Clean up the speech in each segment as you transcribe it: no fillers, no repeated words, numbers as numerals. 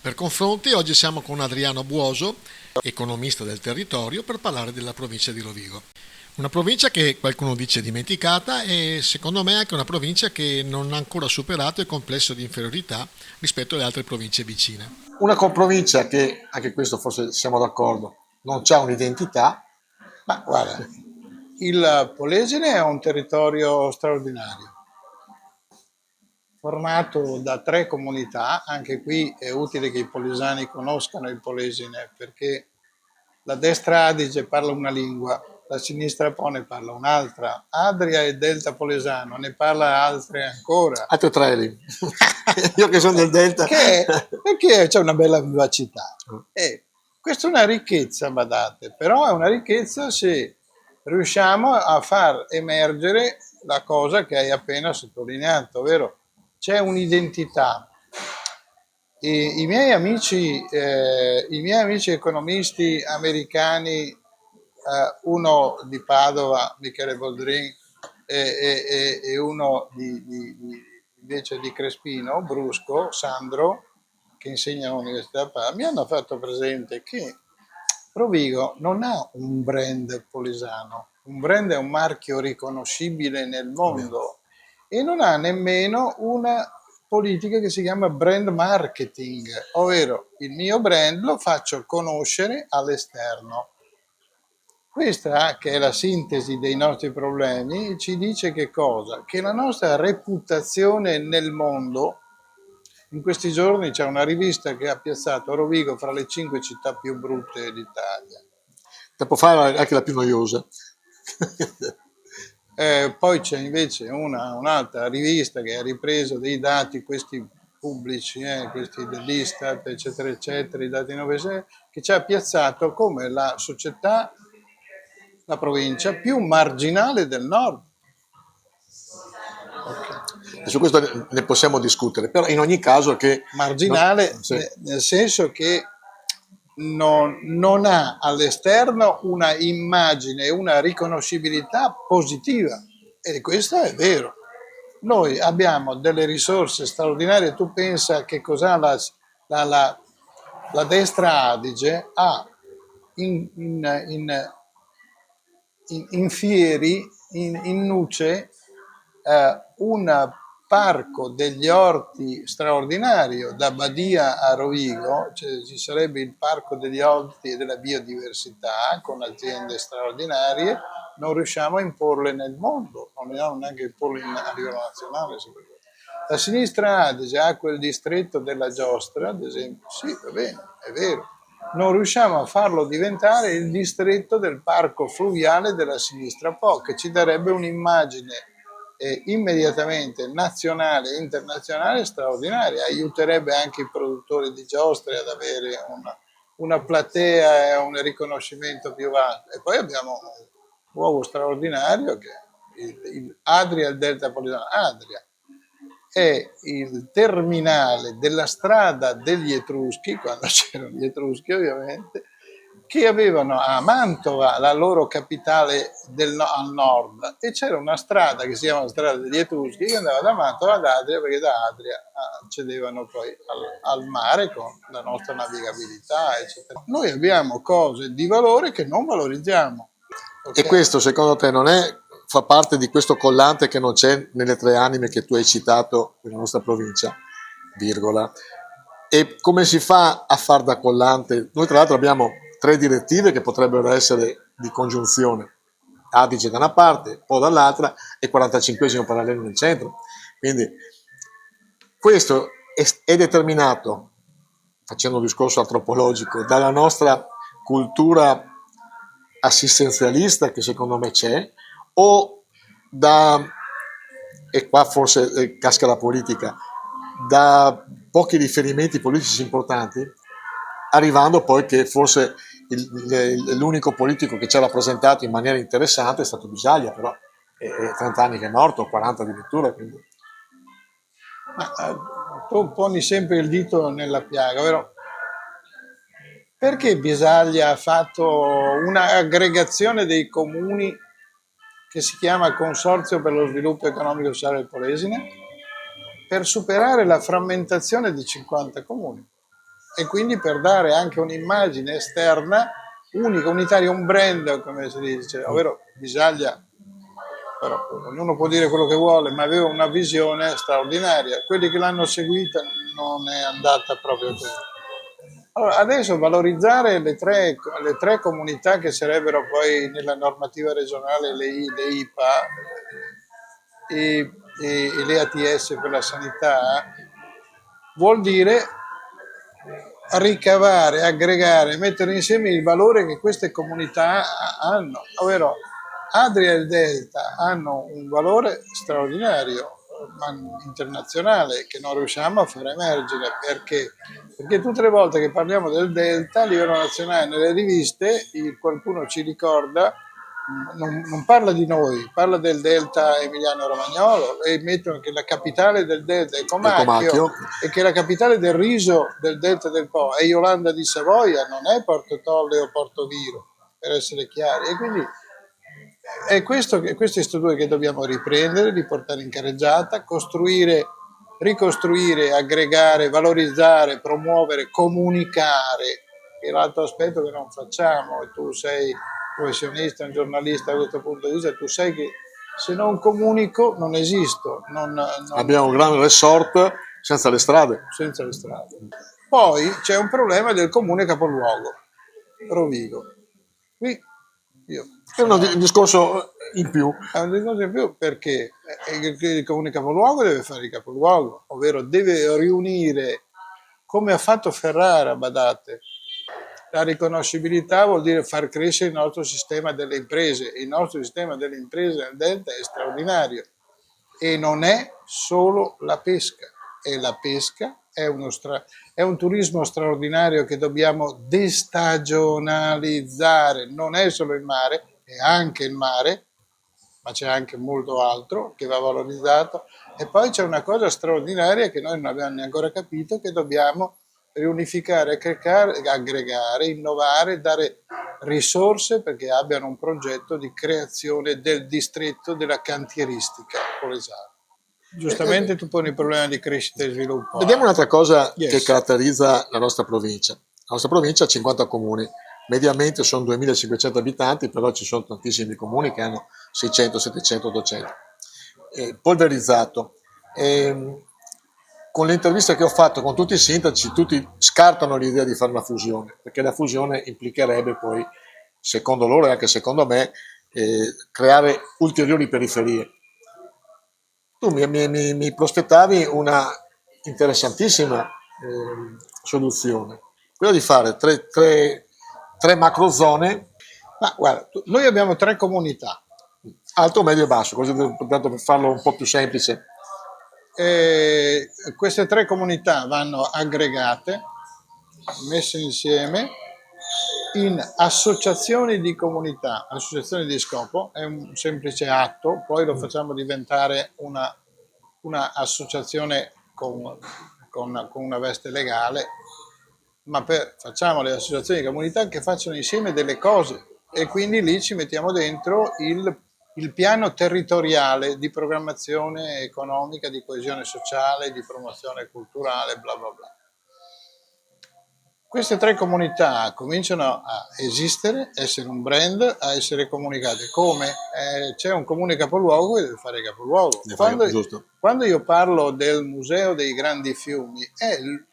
Per confronti, oggi siamo con Adriano Buoso, economista del territorio, per parlare della provincia di Rovigo. Una provincia che qualcuno dice dimenticata e secondo me anche una provincia che non ha ancora superato il complesso di inferiorità rispetto alle altre province vicine. Una provincia che, anche questo forse siamo d'accordo, non ha un'identità. Ma guarda, il Polesine è un territorio straordinario, formato da 3 comunità. Anche qui è utile che i polesani conoscano il Polesine, perché la destra Adige parla una lingua, la sinistra Po ne parla un'altra, Adria e Delta Polesano ne parla altre ancora. Altre tre lì. Io che sono del Delta. Perché c'è una bella vivacità. E questa è una ricchezza, badate, però è una ricchezza se riusciamo a far emergere la cosa che hai appena sottolineato, ovvero c'è un'identità. I miei amici economisti americani, uno di Padova, Michele Boldrin, e uno invece di Crespino, Brusco, Sandro, che insegna all'Università di Padova, mi hanno fatto presente che Rovigo non ha un brand polesano, un brand è un marchio riconoscibile nel mondo e non ha nemmeno una politica che si chiama brand marketing, ovvero il mio brand lo faccio conoscere all'esterno. Questa, che è la sintesi dei nostri problemi, ci dice che cosa? Che la nostra reputazione nel mondo, in questi giorni c'è una rivista che ha piazzato Rovigo fra le 5 città più brutte d'Italia. Tempo fa era anche la più noiosa. Poi c'è invece un'altra rivista che ha ripreso dei dati, questi pubblici, questi dell'Istat, eccetera, eccetera, i dati 9, che ci ha piazzato come la società, la provincia più marginale del nord. E su questo ne possiamo discutere, però in ogni caso che... Marginale Sì. nel senso che non ha all'esterno una immagine, una riconoscibilità positiva, e questo è vero. Noi abbiamo delle risorse straordinarie. Tu pensa che cos'ha la destra Adige, ha in Fieri, in Nuce, un parco degli orti straordinario. Da Badia a Rovigo, cioè, ci sarebbe il parco degli orti e della biodiversità con aziende straordinarie. Non riusciamo a imporle nel mondo, non riusciamo neanche a imporle a livello nazionale. La sinistra Adige ha quel distretto della giostra, ad esempio, sì, va bene, è vero. Non riusciamo a farlo diventare il distretto del parco fluviale della sinistra Po, che ci darebbe un'immagine immediatamente nazionale e internazionale straordinaria, aiuterebbe anche i produttori di giostre ad avere una platea e un riconoscimento più vasto. E poi abbiamo un uovo straordinario che è il Adria, il Delta Polesano. Adria è il terminale della strada degli Etruschi, quando c'erano gli Etruschi ovviamente, che avevano a Mantova la loro capitale al nord, e c'era una strada che si chiama la strada degli Etruschi che andava da Mantova ad Adria, perché da Adria accedevano poi al mare con la nostra navigabilità, eccetera. Noi abbiamo cose di valore che non valorizziamo. E questo secondo te non fa parte di questo collante che non c'è nelle tre anime che tu hai citato nella nostra provincia, virgola? E come si fa a far da collante? Noi tra l'altro abbiamo 3 direttive che potrebbero essere di congiunzione, Adige da una parte, poi dall'altra, e 45esimo parallelo nel centro. Quindi questo è determinato, facendo un discorso antropologico, dalla nostra cultura assistenzialista che secondo me c'è, o da, e qua forse casca la politica, da pochi riferimenti politici importanti, arrivando poi che forse l'unico politico che ci ha rappresentato in maniera interessante è stato Bisaglia, però è 30 anni che è morto, 40 addirittura. Quindi. Tu poni sempre il dito nella piaga, vero? Perché Bisaglia ha fatto un'aggregazione dei comuni che si chiama Consorzio per lo Sviluppo Economico e Sociale del Polesine? Per superare la frammentazione di 50 comuni. e quindi per dare anche un'immagine esterna unica, unitaria, un brand, come si dice, ovvero Bisaglia, però, ognuno può dire quello che vuole, ma aveva una visione straordinaria. Quelli che l'hanno seguita non è andata proprio così. Allora, adesso valorizzare le tre comunità che sarebbero poi nella normativa regionale le IPA e le ATS per la sanità, vuol dire ricavare, aggregare, mettere insieme il valore che queste comunità hanno, ovvero Adria e il Delta hanno un valore straordinario, ma internazionale, che non riusciamo a far emergere. Perché tutte le volte che parliamo del Delta a livello nazionale nelle riviste qualcuno ci ricorda, non parla di noi, parla del Delta Emiliano-Romagnolo e mettono che la capitale del Delta è Comacchio e che la capitale del riso del Delta del Po è Iolanda di Savoia, non è Porto Tolle o Porto Viro, per essere chiari. E quindi è questi studi che dobbiamo riprendere, riportare in carreggiata, costruire, ricostruire, aggregare, valorizzare, promuovere, comunicare. E l'altro aspetto che non facciamo, e tu sei professionista, un giornalista da questo punto di vista, tu sai che se non comunico non esisto. Abbiamo un gran resort senza le strade. Senza le strade. Poi c'è un problema del comune capoluogo, Rovigo. Qui È un discorso in più. È un discorso in più perché il comune capoluogo deve fare il capoluogo, ovvero deve riunire, come ha fatto Ferrara, badate. La riconoscibilità vuol dire far crescere il nostro sistema delle imprese. Il nostro sistema delle imprese nel Delta è straordinario e non è solo la pesca. E la pesca è un turismo straordinario che dobbiamo destagionalizzare. Non è solo il mare, è anche il mare, ma c'è anche molto altro che va valorizzato. E poi c'è una cosa straordinaria che noi non abbiamo neanche ancora capito, che dobbiamo riunificare, aggregare, innovare, dare risorse perché abbiano un progetto di creazione del distretto della cantieristica polesana. Giustamente tu poni il problema di crescita e sviluppo. Vediamo un'altra cosa che caratterizza la nostra provincia. La nostra provincia ha 50 comuni, mediamente sono 2500 abitanti, però ci sono tantissimi comuni che hanno 600, 700, 800. Polverizzato. Con le interviste che ho fatto con tutti i sindaci, tutti scartano l'idea di fare una fusione, perché la fusione implicherebbe poi, secondo loro e anche secondo me, creare ulteriori periferie. Tu mi prospettavi una interessantissima soluzione, quella di fare tre macrozone. Ma guarda, noi abbiamo 3 comunità. Alto, medio e basso, così tanto per farlo un po' più semplice. Queste 3 comunità vanno aggregate, messe insieme in associazioni di comunità, associazioni di scopo, è un semplice atto, poi lo facciamo diventare una associazione con una veste legale, ma facciamo le associazioni di comunità che facciano insieme delle cose e quindi lì ci mettiamo dentro il piano territoriale di programmazione economica, di coesione sociale, di promozione culturale, bla bla bla. Queste 3 comunità cominciano a esistere, essere un brand, a essere comunicate. Come? C'è un comune capoluogo che deve fare capoluogo. Quando io parlo del Museo dei Grandi Fiumi,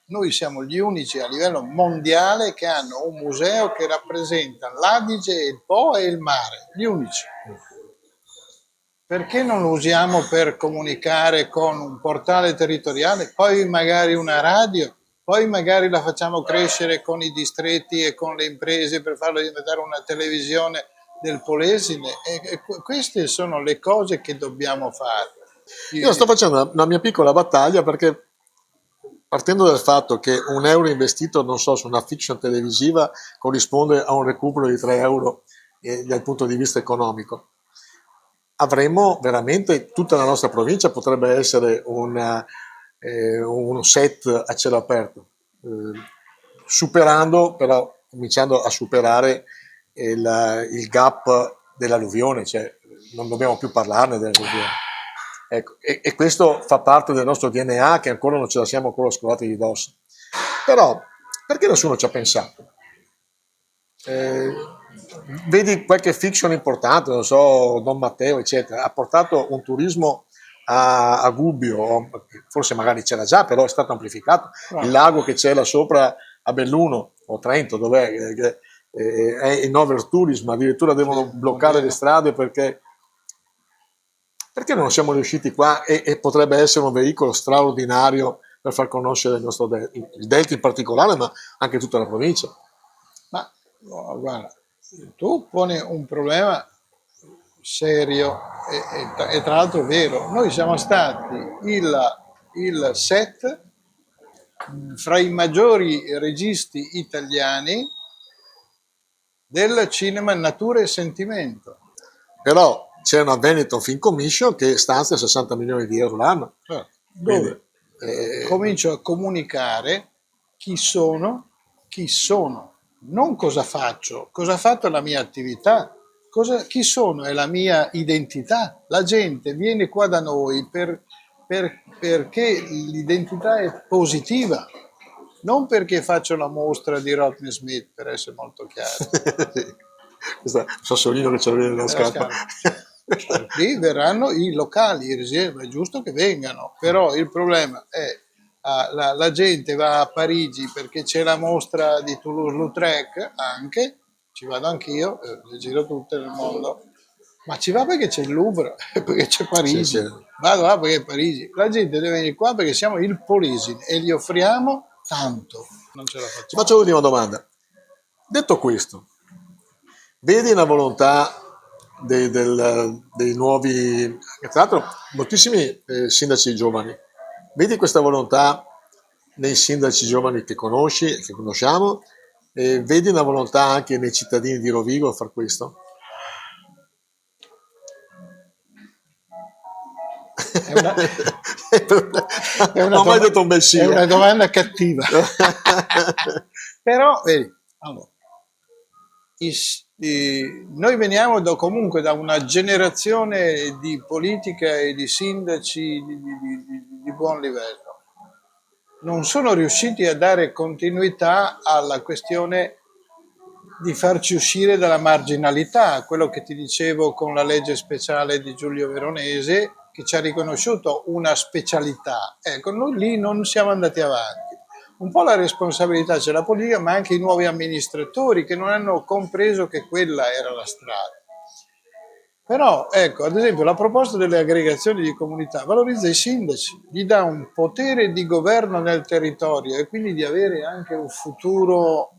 noi siamo gli unici a livello mondiale che hanno un museo che rappresenta l'Adige, il Po e il mare. Gli unici. Perché non lo usiamo per comunicare con un portale territoriale, poi magari una radio? Poi magari la facciamo crescere con i distretti e con le imprese per farlo diventare una televisione del Polesine. E queste sono le cose che dobbiamo fare. Io sto facendo una mia piccola battaglia perché, partendo dal fatto che un euro investito, non so, su una fiction televisiva corrisponde a un recupero di 3 euro dal punto di vista economico, avremmo veramente, tutta la nostra provincia potrebbe essere uno set a cielo aperto, cominciando a superare il gap dell'alluvione, cioè non dobbiamo più parlarne dell'alluvione. Ecco, e questo fa parte del nostro DNA che ancora non ce la siamo ancora scordati di dosso. Però Perché nessuno ci ha pensato? Eh, vedi qualche fiction importante, non so, Don Matteo, eccetera, ha portato un turismo a Gubbio, forse magari c'era già, però è stato amplificato. Il lago che c'è là sopra a Belluno o Trento, dov'è? È in overtourism, addirittura devono bloccare le strade perché non siamo riusciti qua e potrebbe essere un veicolo straordinario per far conoscere il nostro Delta, il Delta in particolare, ma anche tutta la provincia. Ma no, guarda, tu poni un problema serio e tra l'altro vero. Noi siamo stati il set fra i maggiori registi italiani del cinema natura e sentimento. Però c'è una Benetton Film Commission che stanzia 60 milioni di euro l'anno. Dove Quindi, comincio a comunicare chi sono, non cosa faccio, cosa ha fatto la mia attività, chi sono è la mia identità. La gente viene qua da noi perché l'identità è positiva, non perché faccio la mostra di Rodney Smith, per essere molto chiaro. questo è Sassolino che ce l'aveva nella scarpa. Lì verranno i locali, i residenti, è giusto che vengano, però il problema è la gente va a Parigi perché c'è la mostra di Toulouse-Lautrec, anche, ci vado anch'io, le giro tutte nel mondo, ma ci va perché c'è il Louvre, perché c'è Parigi, Sì. vado là perché è Parigi, la gente deve venire qua perché siamo il Polisin e gli offriamo tanto, non ce la Ti facciamo. faccio l'ultima domanda. Detto questo, vedi una volontà dei nuovi, tra l'altro moltissimi sindaci giovani, vedi questa volontà nei sindaci giovani che conosci e che conosciamo, vedi una volontà anche nei cittadini di Rovigo a far questo? Non ho mai detto un bel sì. È una domanda cattiva. Però, vedi, allora, noi veniamo comunque da una generazione di politica e di sindaci di buon livello. Non sono riusciti a dare continuità alla questione di farci uscire dalla marginalità, quello che ti dicevo con la legge speciale di Giulio Veronese, che ci ha riconosciuto una specialità. Ecco, noi lì non siamo andati avanti. Un po' la responsabilità c'è la politica, ma anche i nuovi amministratori che non hanno compreso che quella era la strada. Però, ecco, ad esempio, la proposta delle aggregazioni di comunità valorizza i sindaci, gli dà un potere di governo nel territorio e quindi di avere anche un futuro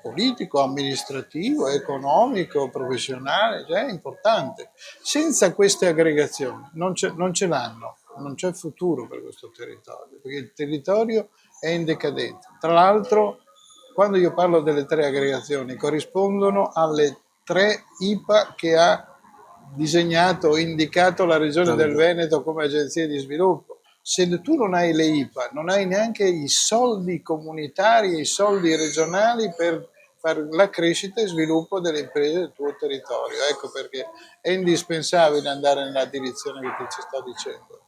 politico, amministrativo, economico, professionale, cioè è importante. Senza queste aggregazioni non ce l'hanno, non c'è futuro per questo territorio, perché il territorio è in decadenza. Tra l'altro, quando io parlo delle 3 aggregazioni, corrispondono alle 3 IPA che ha disegnato o indicato la regione del Veneto come agenzia di sviluppo. Se tu non hai le IPA, non hai neanche i soldi comunitari e i soldi regionali per fare la crescita e sviluppo delle imprese del tuo territorio. Ecco perché è indispensabile andare nella direzione che ti ci sto dicendo.